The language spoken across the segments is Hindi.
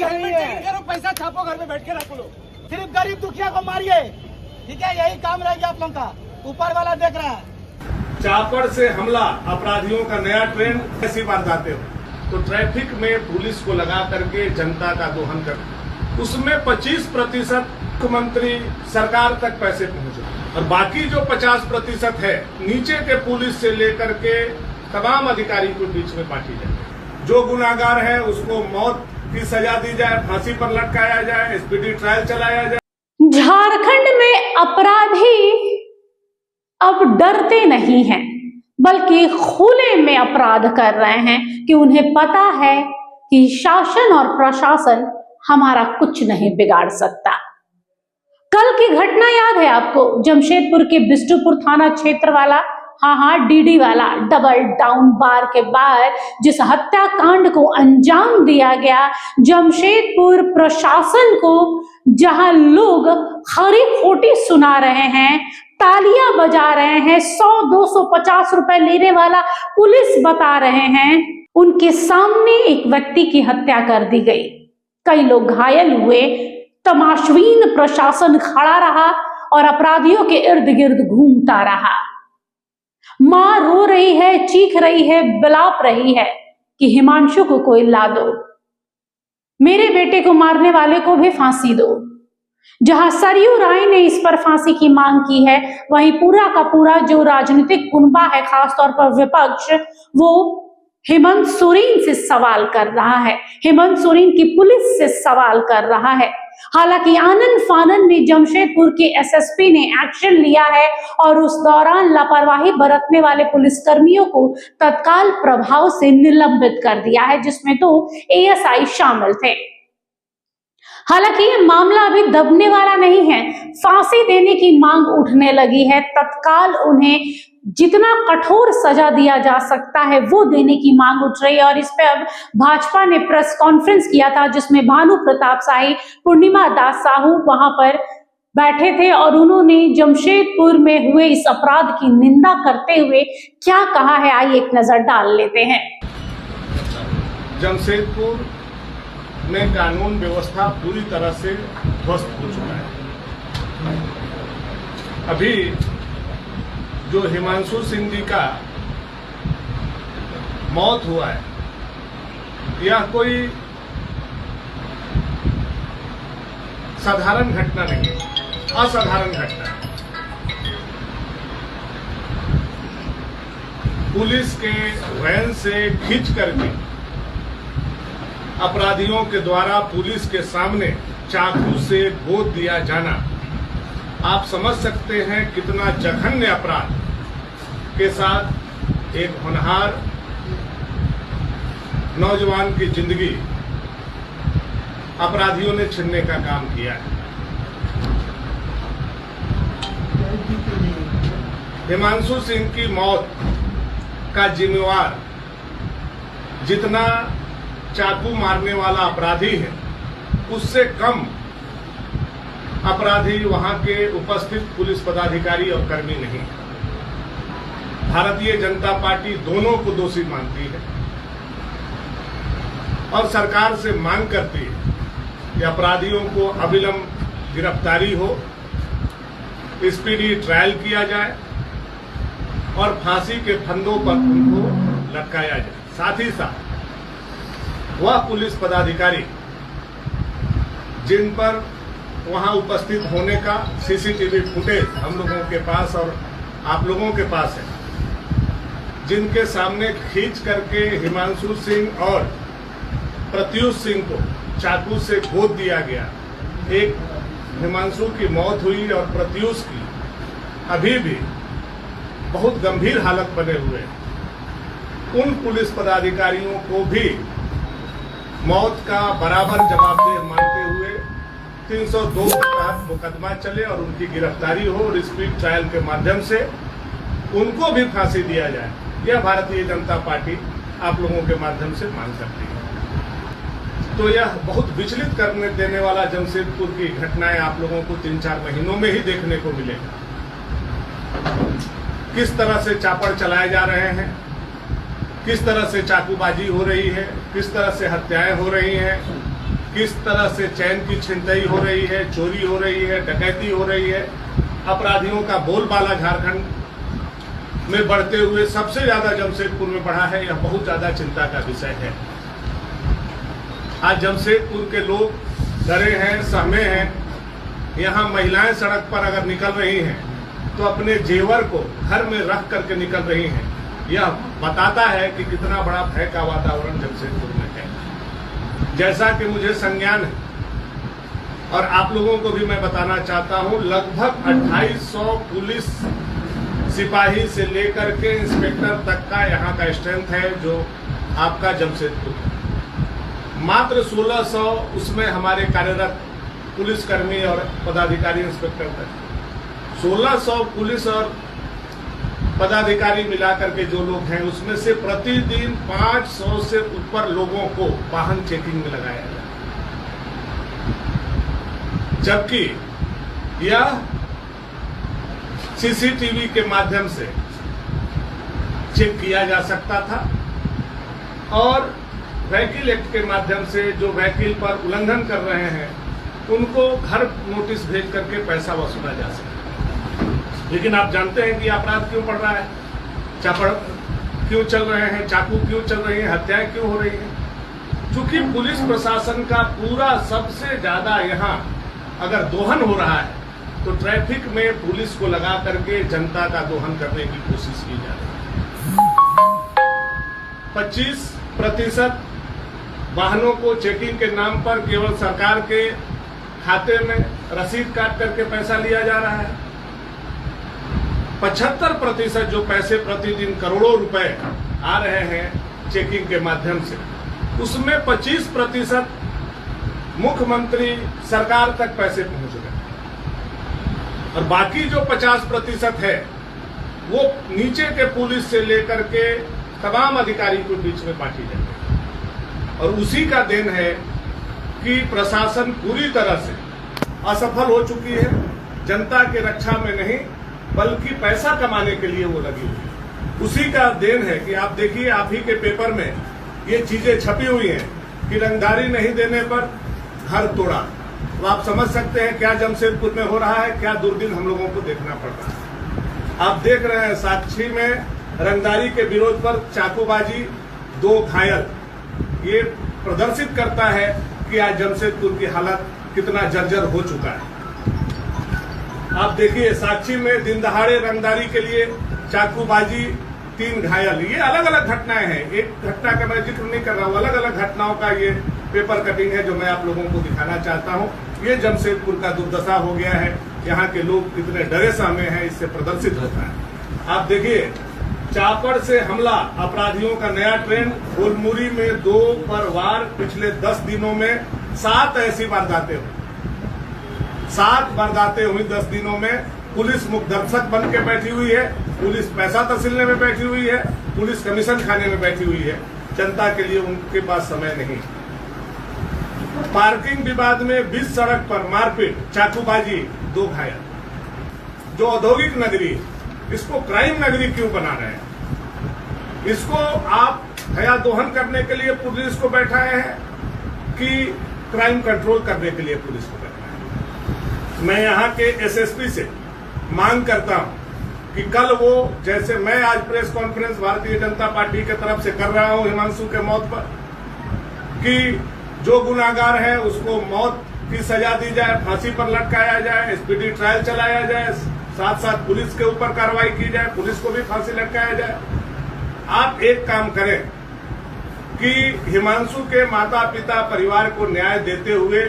नहीं है। पैसा छापो, घर में बैठ के रख लो, सिर्फ गरीब दुखिया को मारिए, ठीक है? यही काम रहेगा आप लोगों का, ऊपर वाला देख रहा है। चापड़ से हमला अपराधियों का नया ट्रेंड। ऐसी वारदातें हो तो ट्रैफिक में पुलिस को लगा करके जनता का दोहन कर, उसमें 25% मुख्यमंत्री सरकार तक पैसे पहुंचे और बाकी जो 50% है नीचे के पुलिस से लेकर के तमाम अधिकारी के बीच में बांटी जाए। जो गुनाहगार है उसको मौत की सजा दी जाए, फांसी पर लटकाया जाए, स्पीडी ट्रायल चलाया जाए। झारखंड में अपराधी अब डरते नहीं हैं, बल्कि खुले में अपराध कर रहे हैं कि उन्हें पता है कि शासन और प्रशासन हमारा कुछ नहीं बिगाड़ सकता। कल की घटना याद है आपको, जमशेदपुर के बिष्टुपुर थाना क्षेत्र वाला, हाँ डीडी वाला डबल डाउन बार के बाहर जिस हत्याकांड को अंजाम दिया गया। जमशेदपुर प्रशासन को जहां लोग खरी खोटी सुना रहे हैं, तालियां बजा रहे हैं, 100-250 रुपए लेने वाला पुलिस बता रहे हैं, उनके सामने एक व्यक्ति की हत्या कर दी गई, कई लोग घायल हुए। तमाशवीन प्रशासन खड़ा रहा और अपराधियों के इर्द गिर्द घूमता रहा। मां रो रही है, चीख रही है, बिलाप रही है कि हिमांशु को कोई ला दो, मेरे बेटे को मारने वाले को भी फांसी दो। जहां सरयू राय ने इस पर फांसी की मांग की है, वहीं पूरा का पूरा जो राजनीतिक कुनबा है, खासतौर पर विपक्ष, वो हेमंत सोरेन से सवाल कर रहा है, हेमंत सोरेन की पुलिस से सवाल कर रहा है। हालांकि आनन फानन में जमशेदपुर के एसएसपी ने एक्शन लिया है और उस दौरान लापरवाही बरतने वाले पुलिसकर्मियों को तत्काल प्रभाव से निलंबित कर दिया है, जिसमें तो एएसआई शामिल थे। हालांकि ये मामला अभी दबने वाला नहीं है, फांसी देने की मांग उठने लगी है। तत्काल उन्हें जितना कठोर सजा दिया जा सकता है वो देने की मांग उठ रही है और इस पे अब भाजपा ने प्रेस कॉन्फ्रेंस किया था, जिसमें भानु प्रताप शाही, पूर्णिमा दास साहू वहां पर बैठे थे और उन्होंने जमशेदपुर में हुए इस अपराध की निंदा करते हुए क्या कहा है, आइए एक नजर डाल लेते हैं। जमशेदपुर में कानून व्यवस्था पूरी तरह से ध्वस्त हो चुका है। अभी जो हिमांशु सिंह जी का मौत हुआ है, यह कोई साधारण घटना नहीं है, असाधारण घटना है। पुलिस के वैन से खींच करके अपराधियों के द्वारा पुलिस के सामने चाकू से गोद दिया जाना, आप समझ सकते हैं कितना जघन्य अपराध के साथ एक होनहार नौजवान की जिंदगी अपराधियों ने छीनने का काम किया है। हिमांशु सिंह की मौत का जिम्मेवार जितना चाकू मारने वाला अपराधी है, उससे कम अपराधी वहां के उपस्थित पुलिस पदाधिकारी और कर्मी नहीं है। भारतीय जनता पार्टी दोनों को दोषी मानती है और सरकार से मांग करती है कि अपराधियों को अविलंब गिरफ्तारी हो, स्पीडी ट्रायल किया जाए और फांसी के फंदों पर उनको लटकाया जाए। साथ ही साथ वह पुलिस पदाधिकारी जिन पर वहां उपस्थित होने का सीसीटीवी फुटेज हम लोगों के पास और आप लोगों के पास है, जिनके सामने खींच करके हिमांशु सिंह और प्रत्युष सिंह को चाकू से गोद दिया गया। एक हिमांशु की मौत हुई और प्रत्युष की अभी भी बहुत गंभीर हालत बने हुए हैं। उन पुलिस पदाधिकारियों को भी मौत का बराबर जवाबदेह मानते हुए 302 के तहत मुकदमा चले और उनकी गिरफ्तारी हो और स्पीड ट्रायल के माध्यम से उनको भी फांसी दिया जाए। यह भारतीय जनता पार्टी आप लोगों के माध्यम से मांग करती है। तो यह बहुत विचलित करने देने वाला जमशेदपुर की घटनाएं आप लोगों को 3-4 महीनों में ही देखने को मिलेगा। किस तरह से चापड़ चलाए जा रहे हैं, किस तरह से चाकूबाजी हो रही है, किस तरह से हत्याएं हो रही हैं, किस तरह से चैन की छिनतई हो रही है, चोरी हो रही है, डकैती हो रही है, अपराधियों का बोलबाला झारखंड में बढ़ते हुए सबसे ज्यादा जमशेदपुर में बढ़ा है। यह बहुत ज्यादा चिंता का विषय है। आज जमशेदपुर के लोग डरे हैं, सहमे हैं। यहाँ महिलाएं सड़क पर अगर निकल रही हैं तो अपने जेवर को घर में रख करके निकल रही हैं। यह बताता है कि कितना बड़ा भय का वातावरण जमशेदपुर में है। जैसा कि मुझे संज्ञान है और आप लोगों को भी मैं बताना चाहता हूं, लगभग 2800 पुलिस सिपाही से लेकर के इंस्पेक्टर तक का यहाँ का स्ट्रेंथ है जो आपका जमशेदपुर है। मात्र 1600 उसमें हमारे कार्यरत पुलिसकर्मी और पदाधिकारी इंस्पेक्टर तक। 1600 पुलिस और पदाधिकारी मिलाकर के जो लोग हैं उसमें से प्रतिदिन 500 से ऊपर लोगों को वाहन चेकिंग में लगाया जाए, जबकि यह सीसीटीवी के माध्यम से चेक किया जा सकता था और व्हीकल एक्ट के माध्यम से जो व्हीकल पर उल्लंघन कर रहे हैं उनको घर नोटिस भेज करके पैसा वसूला जा सकता है। लेकिन आप जानते हैं कि अपराध क्यों बढ़ रहा है, चापड़ क्यों चल रहे हैं, चाकू क्यों चल रही है, हत्याएं क्यों हो रही हैं? चूंकि पुलिस प्रशासन का पूरा सबसे ज्यादा यहाँ अगर दोहन हो रहा है तो ट्रैफिक में पुलिस को लगा करके जनता का दोहन करने की कोशिश की जा रही है। 25% वाहनों को चेकिंग के नाम पर केवल सरकार के खाते में रसीद काट करके पैसा लिया जा रहा है। 75% जो पैसे प्रतिदिन करोड़ों रुपए आ रहे हैं चेकिंग के माध्यम से, उसमें 25% मुख्यमंत्री सरकार तक पैसे पहुंच गए और बाकी जो 50% है वो नीचे के पुलिस से लेकर के तमाम अधिकारी के बीच में बांटी जाती है। और उसी का देन है कि प्रशासन पूरी तरह से असफल हो चुकी है, जनता के रक्षा में नहीं बल्कि पैसा कमाने के लिए वो लगी हुई है। उसी का देन है कि आप देखिए, आप ही के पेपर में ये चीजें छपी हुई हैं कि रंगदारी नहीं देने पर घर तोड़ा। तो आप समझ सकते हैं क्या जमशेदपुर में हो रहा है, क्या दुर्दिन हम लोगों को देखना पड़ रहा है। आप देख रहे हैं साक्षी में रंगदारी के विरोध पर चाकूबाजी, 2 घायल। ये प्रदर्शित करता है कि आज जमशेदपुर की हालत कितना जर्जर हो चुका है। आप देखिए साक्षी में दिन दहाड़े रंगदारी के लिए चाकूबाजी, 3 घायल। ये अलग अलग घटनाएं हैं, एक घटना का मैं जिक्र नहीं कर रहा हूँ, अलग अलग घटनाओं का ये पेपर कटिंग है जो मैं आप लोगों को दिखाना चाहता हूँ। ये जमशेदपुर का दुर्दशा हो गया है, यहाँ के लोग कितने डरे सहमे हैं इससे प्रदर्शित होता है। आप देखिए चापड़ से हमला, अपराधियों का नया ट्रेंड। फुलमुरी में 2 बार पिछले 10 दिनों में 7 ऐसी वारदातें हुई, 7 वारदातें हुई 10 दिनों में। पुलिस मुखदर्शक बन के बैठी हुई है, पुलिस पैसा तसीलने में बैठी हुई है, पुलिस कमीशन खाने में बैठी हुई है। जनता के लिए उनके पास समय नहीं। पार्किंग विवाद में 20 सड़क पर मारपीट, चाकूबाजी, 2 घायल। जो औद्योगिक नगरी, इसको क्राइम नगरी क्यों बना रहे हैं? इसको आप हया दोहन करने के लिए पुलिस को बैठाए हैं कि क्राइम कंट्रोल करने के लिए पुलिस को बैठाए हैं? मैं यहाँ के एसएसपी से मांग करता हूं कि कल वो, जैसे मैं आज press conference Bharatiya Janata party की तरफ से कर रहा हूं हिमांशु के मौत पर, कि जो गुनाहगार है उसको मौत की सजा दी जाए, फांसी पर लटकाया जाए, स्पीडी ट्रायल चलाया जाए, साथ साथ पुलिस के ऊपर कार्रवाई की जाए, पुलिस को भी फांसी लटकाया जाए। आप एक काम करें कि हिमांशु के माता पिता परिवार को न्याय देते हुए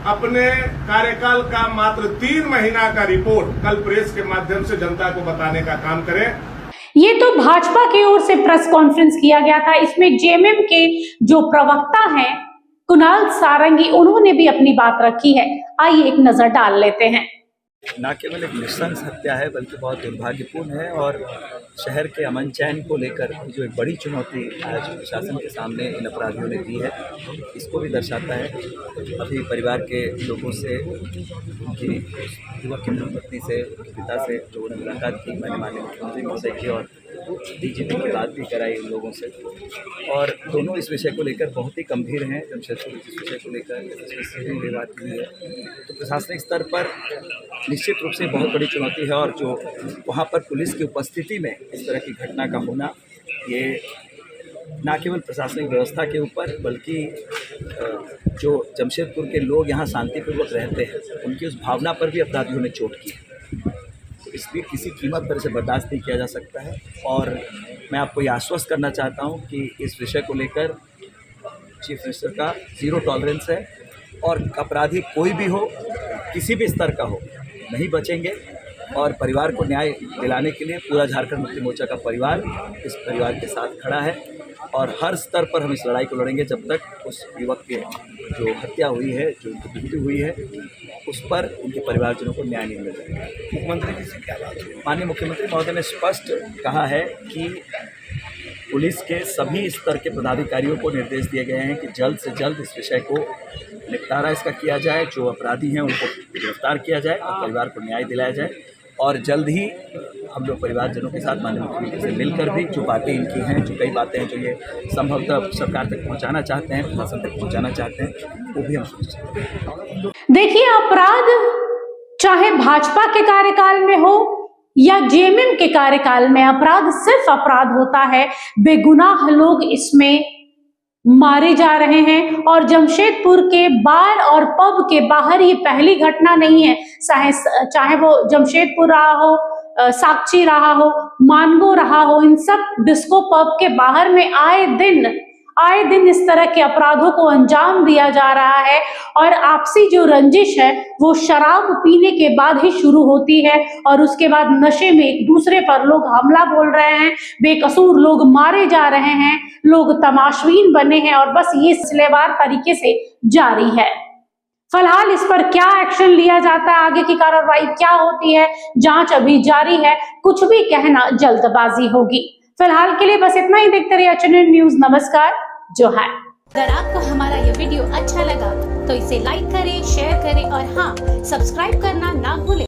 अपने कार्यकाल का मात्र 3 महीना का रिपोर्ट कल प्रेस के माध्यम से जनता को बताने का काम करें। ये तो भाजपा की ओर से प्रेस कॉन्फ्रेंस किया गया था। इसमें जेएमएम के जो प्रवक्ता हैं कुणाल सारंगी, उन्होंने भी अपनी बात रखी है। आइए एक नजर डाल लेते हैं। न केवल एक नृशंस हत्या है बल्कि बहुत दुर्भाग्यपूर्ण है और शहर के अमन चैन को लेकर जो एक बड़ी चुनौती आज प्रशासन के सामने इन अपराधियों ने दी है, इसको भी दर्शाता है। अभी परिवार के लोगों से, उनकी युवक की पत्नी से, पिता से लोगों ने मुलाकात की। मैंने माननीय मुख्यमंत्री महोदय की और डीजीपी की बात भी कराई उन लोगों से, और दोनों इस विषय को लेकर बहुत ही गंभीर हैं। जमशेदपुर इस विषय को लेकर एसएसपी से बात की है, तो प्रशासनिक स्तर पर निश्चित रूप से बहुत बड़ी चुनौती है, और जो वहाँ पर पुलिस की उपस्थिति में इस तरह की घटना का होना, ये न केवल प्रशासनिक व्यवस्था के ऊपर बल्कि जो जमशेदपुर के लोग यहाँ शांतिपूर्वक रहते हैं उनकी उस भावना पर भी अपराधियों ने चोट की है। तो इसलिए किसी कीमत पर इसे बर्दाश्त नहीं किया जा सकता है, और मैं आपको ये आश्वस्त करना चाहता हूँ कि इस विषय को लेकर चीफ मिनिस्टर का ज़ीरो टॉलरेंस है, और अपराधी कोई भी हो, किसी भी स्तर का हो, नहीं बचेंगे। और परिवार को न्याय दिलाने के लिए पूरा झारखंड मुक्ति मोर्चा का परिवार इस परिवार के साथ खड़ा है, और हर स्तर पर हम इस लड़ाई को लड़ेंगे जब तक उस युवक के जो हत्या हुई है, जो उनकी मृत्यु हुई है, उस पर उनके परिवारजनों को न्याय नहीं मिलेगा। मुख्यमंत्री जी से क्या बात हुई? माननीय मुख्यमंत्री महोदय ने स्पष्ट कहा है कि पुलिस के सभी स्तर के पदाधिकारियों को निर्देश दिए गए हैं कि जल्द से जल्द इस विषय को निपटारा इसका किया जाए, जो अपराधी हैं उनको गिरफ्तार किया जाए और परिवार को न्याय दिलाया जाए। और जल्द ही हम लोग परिवारजनों के साथ माननीय मुख्यमंत्री से मिलकर भी जो बातें इनकी हैं, जो कई बातें हैं जो ये संभवतः सरकार तक पहुंचाना चाहते हैं, प्रशासन तक पहुंचाना चाहते हैं, वो भी हम सुनिश्चित करें। देखिए, अपराध चाहे भाजपा के कार्यकाल में हो या जेएमएम के कार्यकाल में, अपराध सिर्फ अपराध होता है। बेगुनाह लोग इसमें मारे जा रहे हैं, और जमशेदपुर के बार और पब के बाहर ये पहली घटना नहीं है। चाहे वो जमशेदपुर रहा हो, साक्षी रहा हो, मानगो रहा हो, इन सब डिस्को पब के बाहर में आए दिन इस तरह के अपराधों को अंजाम दिया जा रहा है। और आपसी जो रंजिश है वो शराब पीने के बाद ही शुरू होती है, और उसके बाद नशे में एक दूसरे पर लोग हमला बोल रहे हैं, बेकसूर लोग मारे जा रहे हैं, लोग तमाशबीन बने हैं, और बस ये सिलसिलेवार तरीके से जारी है। फिलहाल इस पर क्या एक्शन लिया जाता है, आगे की कार्रवाई क्या होती है, जांच अभी जारी है, कुछ भी कहना जल्दबाजी होगी। फिलहाल के लिए बस इतना ही। देखते रहिए HNN न्यूज़। नमस्कार। जो है, अगर आपको हमारा ये वीडियो अच्छा लगा तो इसे लाइक करें, शेयर करें और हाँ, सब्सक्राइब करना ना भूलें।